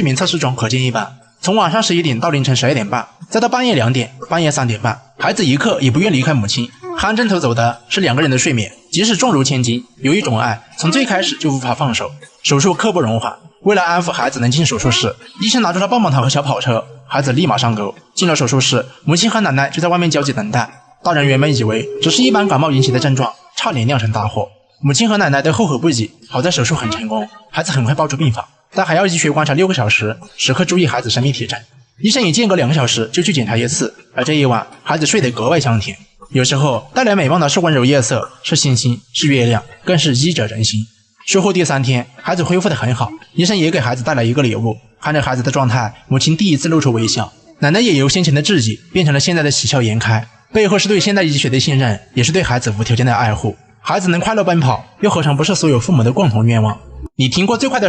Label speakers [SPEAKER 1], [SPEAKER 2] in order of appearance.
[SPEAKER 1] 睡眠测试中可见一斑。从晚上11点到凌晨12点半，再到半夜2点、半夜3点半，孩子一刻也不愿离开母亲，含针头走的是2个人的睡眠。即使重如千斤，有一种爱从最开始就无法放手。手术刻不容缓，为了安抚孩子能进手术室，医生拿出了棒棒糖和小跑车，孩子立马上钩。进了手术室，母亲和奶奶就在外面焦急等待。大人原本以为只是一般感冒引起的症状，差点酿成大祸。母亲和奶奶都后悔不及，好在手术很成功，孩子很快抱出病房，但还要医学观察6个小时，时刻注意孩子生命体征。医生也间隔2个小时就去检查一次，而这一晚孩子睡得格外香甜。有时候带来美梦的是温柔夜色，是星星，是月亮，更是医者仁心。术后第3天，孩子恢复得很好，医生也给孩子带来一个礼物。看着孩子的状态，母亲第一次露出微笑，奶奶也由先前的质疑变成了现在的喜笑颜开，背后是对现代医学的信任，也是对孩子无条件的爱护。孩子能快乐奔跑，又何尝不是所有父母的共同愿望？你听过最快的手